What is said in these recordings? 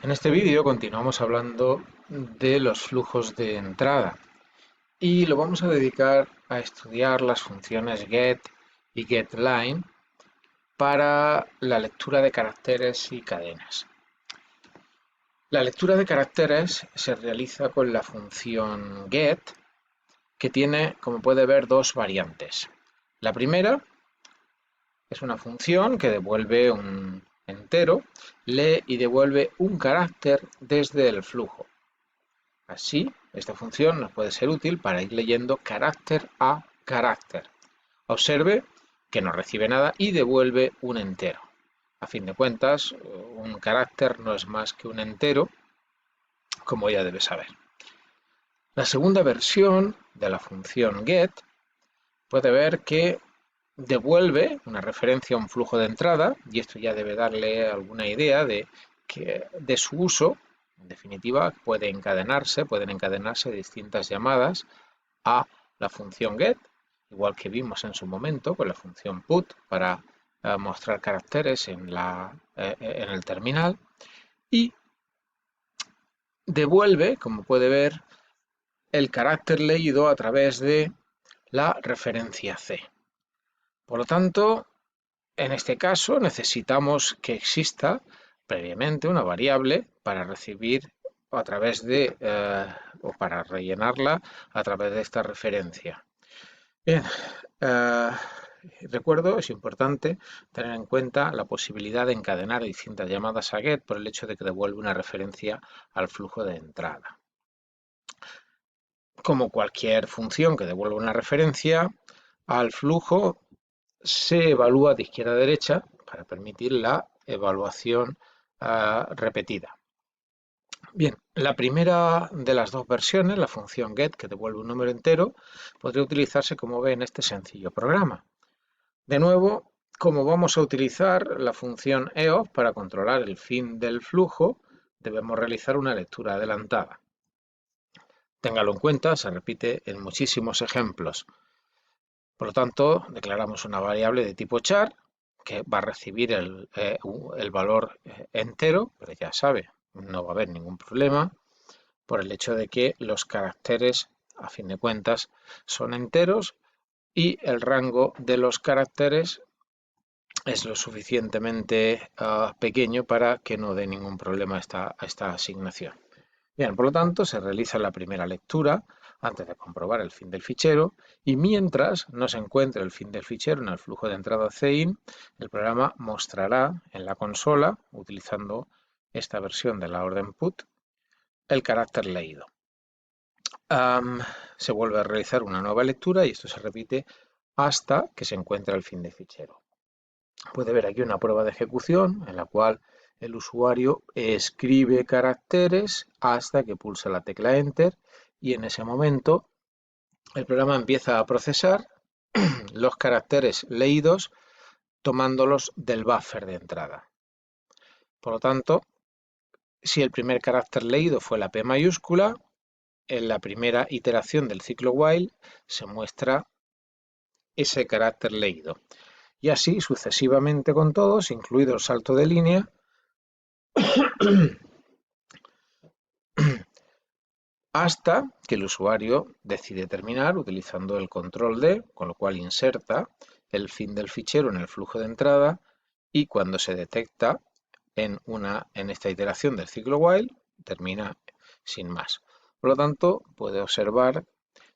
En este vídeo continuamos hablando de los flujos de entrada y lo vamos a dedicar a estudiar las funciones get y getLine para la lectura de caracteres y cadenas. La lectura de caracteres se realiza con la función get, que tiene, como puede ver, dos variantes. La primera es una función que devuelve un entero, lee y devuelve un carácter desde el flujo. Así, esta función nos puede ser útil para ir leyendo carácter a carácter. Observe que no recibe nada y devuelve un entero. A fin de cuentas, un carácter no es más que un entero, como ya debe saber. La segunda versión de la función get puede ver que devuelve una referencia a un flujo de entrada, y esto ya debe darle alguna idea de su uso. En definitiva, pueden encadenarse distintas llamadas a la función get, igual que vimos en su momento con la función put para mostrar caracteres en el terminal, y devuelve, como puede ver, el carácter leído a través de la referencia C. Por lo tanto, en este caso necesitamos que exista previamente una variable para recibir a través de o para rellenarla a través de esta referencia. Bien, eh, recuerdo, es importante tener en cuenta la posibilidad de encadenar distintas llamadas a get por el hecho de que devuelve una referencia al flujo de entrada. Como cualquier función que devuelva una referencia al flujo, se evalúa de izquierda a derecha para permitir la evaluación repetida. Bien, la primera de las dos versiones, la función get, que devuelve un número entero, podría utilizarse como ve en este sencillo programa. De nuevo, como vamos a utilizar la función eof para controlar el fin del flujo, debemos realizar una lectura adelantada. Téngalo en cuenta, se repite en muchísimos ejemplos. Por lo tanto, declaramos una variable de tipo char que va a recibir el valor entero, pero ya sabe, no va a haber ningún problema por el hecho de que los caracteres, a fin de cuentas, son enteros y el rango de los caracteres es lo suficientemente pequeño para que no dé ningún problema a esta asignación. Bien, por lo tanto, se realiza la primera lectura antes de comprobar el fin del fichero, y mientras no se encuentre el fin del fichero en el flujo de entrada CIN, el programa mostrará en la consola, utilizando esta versión de la orden put, el carácter leído. Se vuelve a realizar una nueva lectura y esto se repite hasta que se encuentre el fin del fichero. Puede ver aquí una prueba de ejecución en la cual el usuario escribe caracteres hasta que pulsa la tecla Enter, y en ese momento el programa empieza a procesar los caracteres leídos tomándolos del buffer de entrada. Por lo tanto, si el primer carácter leído fue la P mayúscula, en la primera iteración del ciclo while se muestra ese carácter leído. Y así sucesivamente con todos, incluido el salto de línea, hasta que el usuario decide terminar utilizando el control D, con lo cual inserta el fin del fichero en el flujo de entrada, y cuando se detecta en esta iteración del ciclo while, termina sin más. Por lo tanto, puede observar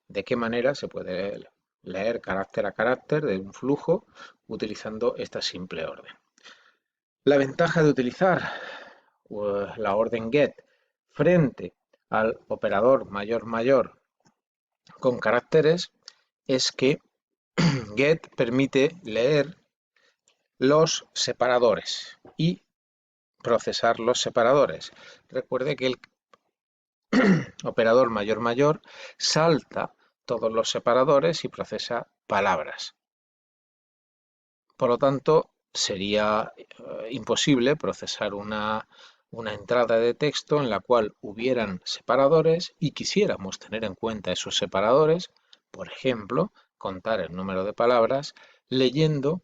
de qué manera se puede leer carácter a carácter de un flujo utilizando esta simple orden. La ventaja de utilizar la orden get frente al operador mayor con caracteres es que get permite leer los separadores y procesar los separadores. Recuerde que el operador mayor salta todos los separadores y procesa palabras. Por lo tanto, sería imposible procesar una entrada de texto en la cual hubieran separadores y quisiéramos tener en cuenta esos separadores, por ejemplo, contar el número de palabras leyendo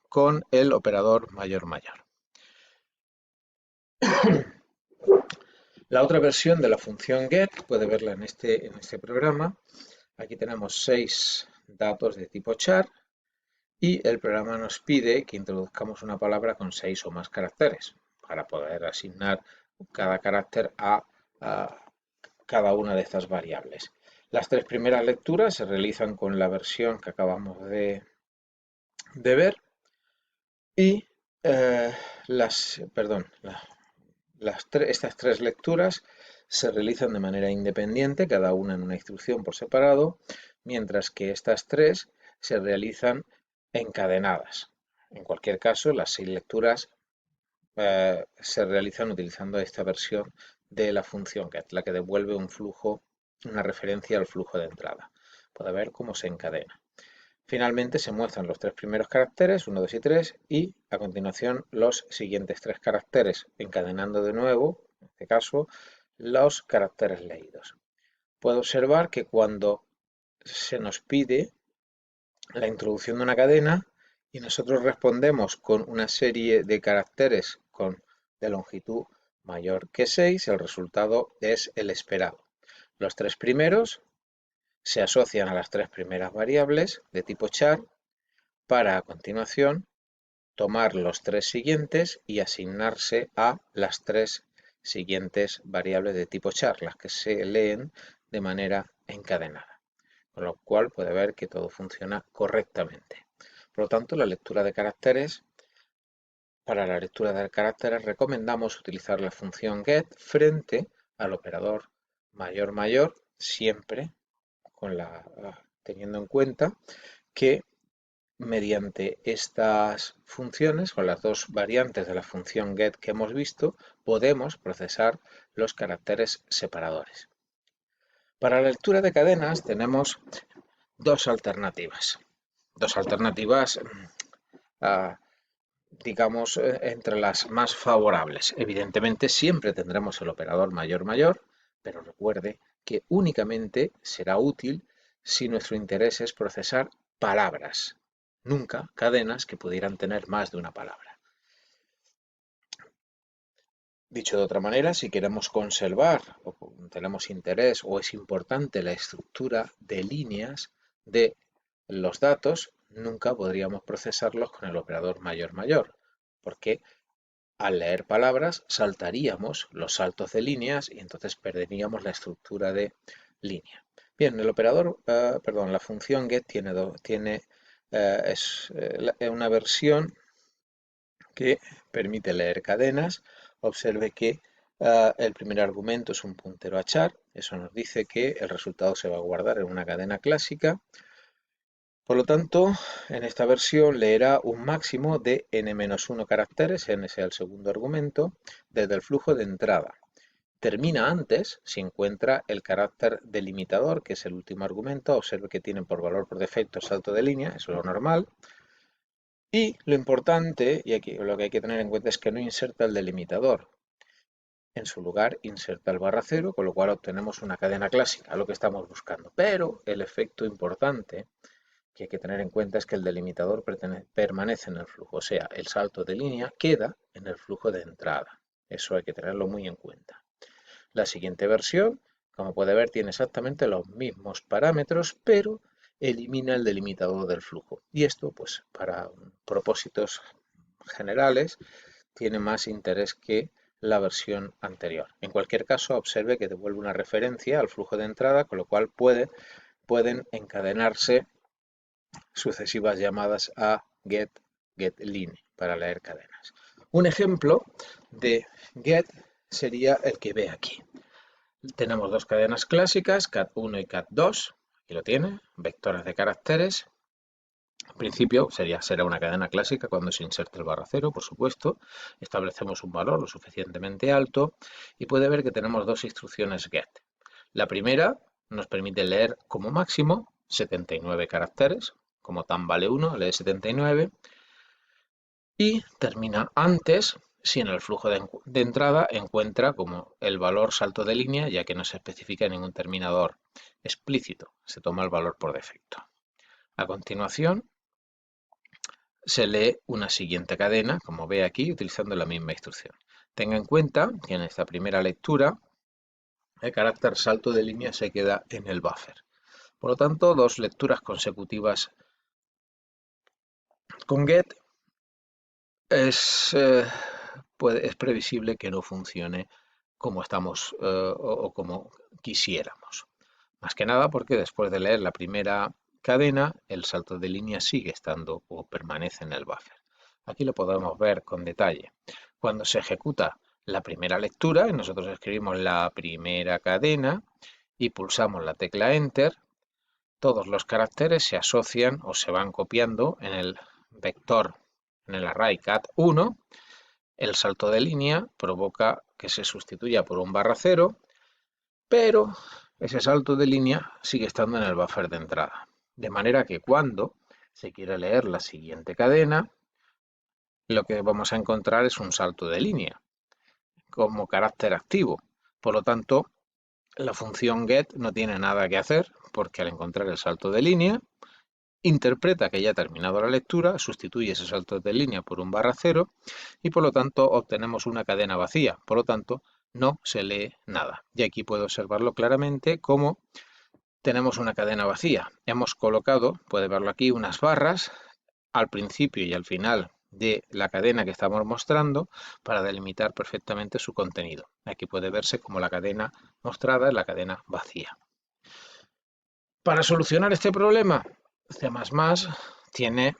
con el operador mayor. La otra versión de la función get, puede verla en este programa. Aquí tenemos 6 datos de tipo char y el programa nos pide que introduzcamos una palabra con 6 o más caracteres para poder asignar cada carácter a cada una de estas variables. Las 3 primeras lecturas se realizan con la versión que acabamos de ver y estas 3 lecturas se realizan de manera independiente, cada una en una instrucción por separado, mientras que estas 3 se realizan encadenadas. En cualquier caso, las 6 lecturas se realizan utilizando esta versión de la función get, la que devuelve un flujo, una referencia al flujo de entrada. Puede ver cómo se encadena. Finalmente se muestran los 3 primeros caracteres, 1, 2 y 3, y a continuación los siguientes 3 caracteres, encadenando de nuevo, en este caso, los caracteres leídos. Puedo observar que cuando se nos pide la introducción de una cadena y nosotros respondemos con una serie de caracteres de longitud mayor que 6, el resultado es el esperado. Los 3 primeros se asocian a las 3 primeras variables de tipo char para a continuación tomar los 3 siguientes y asignarse a las 3 siguientes variables de tipo char, las que se leen de manera encadenada. Con lo cual puede ver que todo funciona correctamente. Por lo tanto, para la lectura de caracteres recomendamos utilizar la función get frente al operador mayor siempre teniendo en cuenta que mediante estas funciones, con las 2 variantes de la función get que hemos visto, podemos procesar los caracteres separadores. Para la lectura de cadenas tenemos dos alternativas. Digamos, entre las más favorables. Evidentemente siempre tendremos el operador mayor, pero recuerde que únicamente será útil si nuestro interés es procesar palabras, nunca cadenas que pudieran tener más de una palabra. Dicho de otra manera, si queremos conservar o tenemos interés o es importante la estructura de líneas de los datos, nunca podríamos procesarlos con el operador mayor, porque al leer palabras saltaríamos los saltos de líneas y entonces perderíamos la estructura de línea. Bien, la función get es una versión que permite leer cadenas. Observe que el primer argumento es un puntero a char, eso nos dice que el resultado se va a guardar en una cadena clásica. Por lo tanto, en esta versión leerá un máximo de n-1 caracteres, n sea el segundo argumento, desde el flujo de entrada. Termina antes si encuentra el carácter delimitador, que es el último argumento. Observe que tiene por valor por defecto salto de línea, eso es lo normal. Y lo importante, y aquí lo que hay que tener en cuenta, es que no inserta el delimitador. En su lugar inserta el /0, con lo cual obtenemos una cadena clásica, lo que estamos buscando. Pero el efecto importante que hay que tener en cuenta es que el delimitador permanece en el flujo, o sea, el salto de línea queda en el flujo de entrada. Eso hay que tenerlo muy en cuenta. La siguiente versión, como puede ver, tiene exactamente los mismos parámetros, pero elimina el delimitador del flujo. Y esto, pues, para propósitos generales, tiene más interés que la versión anterior. En cualquier caso, observe que devuelve una referencia al flujo de entrada, con lo cual pueden encadenarse sucesivas llamadas a getLine para leer cadenas. Un ejemplo de get sería el que ve aquí. Tenemos dos cadenas clásicas, cat1 y cat2, aquí lo tiene, vectores de caracteres. En principio será una cadena clásica cuando se inserte el /0, por supuesto. Establecemos un valor lo suficientemente alto y puede ver que tenemos dos instrucciones get. La primera nos permite leer como máximo 79 caracteres, como tan vale 1, lee 79, y termina antes si en el flujo de entrada encuentra como el valor salto de línea, ya que no se especifica ningún terminador explícito, se toma el valor por defecto. A continuación, se lee una siguiente cadena, como ve aquí, utilizando la misma instrucción. Tenga en cuenta que en esta primera lectura el carácter salto de línea se queda en el buffer. Por lo tanto, dos lecturas consecutivas con get es previsible que no funcione como estamos o como quisiéramos. Más que nada porque después de leer la primera cadena, el salto de línea sigue estando o permanece en el buffer. Aquí lo podemos ver con detalle. Cuando se ejecuta la primera lectura, nosotros escribimos la primera cadena y pulsamos la tecla Enter, todos los caracteres se asocian o se van copiando en el vector, en el array cat1. El salto de línea provoca que se sustituya por un /0, pero ese salto de línea sigue estando en el buffer de entrada. De manera que cuando se quiere leer la siguiente cadena, lo que vamos a encontrar es un salto de línea como carácter activo. Por lo tanto, la función get no tiene nada que hacer porque al encontrar el salto de línea, interpreta que ya ha terminado la lectura, sustituye ese salto de línea por un /0 y por lo tanto obtenemos una cadena vacía. Por lo tanto, no se lee nada. Y aquí puedo observarlo claramente como tenemos una cadena vacía. Hemos colocado, puede verlo aquí, unas barras al principio y al final de la cadena que estamos mostrando para delimitar perfectamente su contenido. Aquí puede verse como la cadena mostrada es la cadena vacía. Para solucionar este problema, C++ tiene,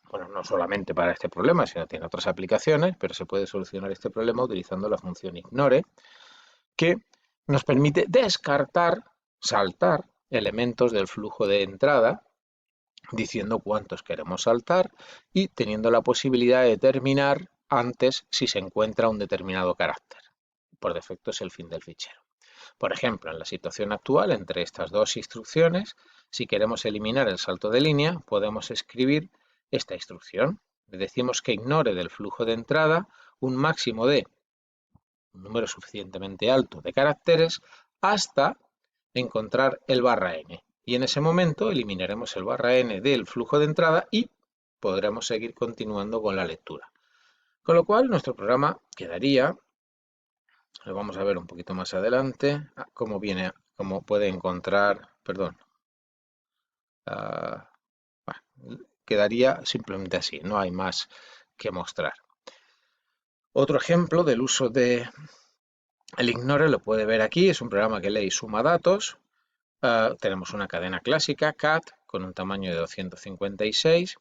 bueno, no solamente para este problema, sino tiene otras aplicaciones, pero se puede solucionar este problema utilizando la función ignore, que nos permite descartar, saltar elementos del flujo de entrada, diciendo cuántos queremos saltar y teniendo la posibilidad de determinar antes si se encuentra un determinado carácter. Por defecto es el fin del fichero. Por ejemplo, en la situación actual, entre estas dos instrucciones, si queremos eliminar el salto de línea, podemos escribir esta instrucción. Le decimos que ignore del flujo de entrada un máximo de un número suficientemente alto de caracteres hasta encontrar el /n. Y en ese momento eliminaremos el /n del flujo de entrada y podremos seguir continuando con la lectura. Con lo cual, nuestro programa quedaría, lo vamos a ver un poquito más adelante, cómo puede encontrar, perdón, quedaría simplemente así, no hay más que mostrar. Otro ejemplo del uso de el ignore lo puede ver aquí, es un programa que lee y suma datos. Tenemos una cadena clásica, cat, con un tamaño de 256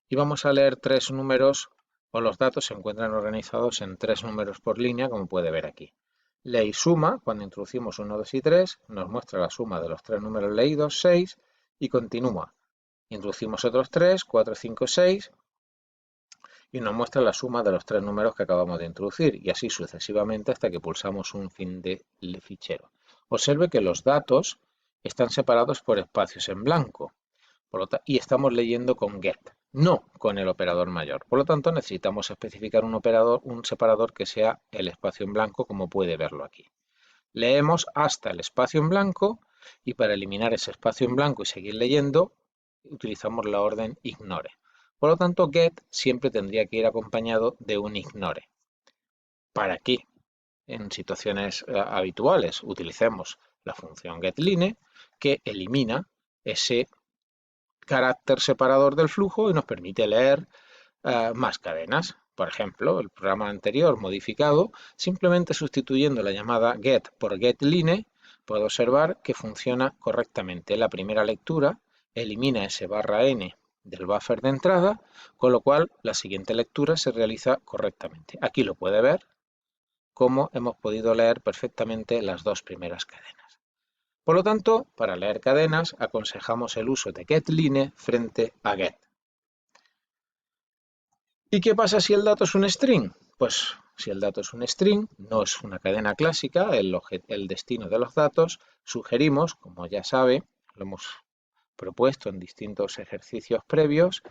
y vamos a leer tres números, o los datos se encuentran organizados en 3 números por línea, como puede ver aquí. Lee y suma, cuando introducimos 1, 2 y 3, nos muestra la suma de los 3 números leídos, 6, y continúa. Introducimos otros 3, 4, 5, 6, y nos muestra la suma de los 3 números que acabamos de introducir, y así sucesivamente hasta que pulsamos un fin de fichero. Observe que los datos están separados por espacios en blanco y estamos leyendo con get, no con el operador mayor. Por lo tanto, necesitamos especificar un separador que sea el espacio en blanco, como puede verlo aquí. Leemos hasta el espacio en blanco y para eliminar ese espacio en blanco y seguir leyendo, utilizamos la orden ignore. Por lo tanto, get siempre tendría que ir acompañado de un ignore. Para que en situaciones habituales utilicemos la función getLine, que elimina ese carácter separador del flujo y nos permite leer más cadenas. Por ejemplo, el programa anterior modificado, simplemente sustituyendo la llamada get por getLine, puedo observar que funciona correctamente. La primera lectura elimina ese /n del buffer de entrada, con lo cual la siguiente lectura se realiza correctamente. Aquí lo puede ver cómo hemos podido leer perfectamente las dos primeras cadenas. Por lo tanto, para leer cadenas aconsejamos el uso de getLine frente a get. ¿Y qué pasa si el dato es un string? Pues si el dato es un string, no es una cadena clásica, el destino de los datos, sugerimos, como ya sabe, lo hemos propuesto en distintos ejercicios previos,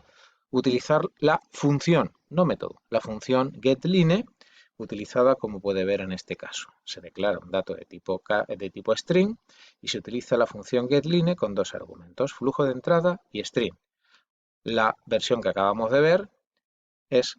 utilizar la función, no método, la función getLine, utilizada como puede ver en este caso. Se declara un dato de tipo string y se utiliza la función getLine con dos argumentos, flujo de entrada y string. La versión que acabamos de ver es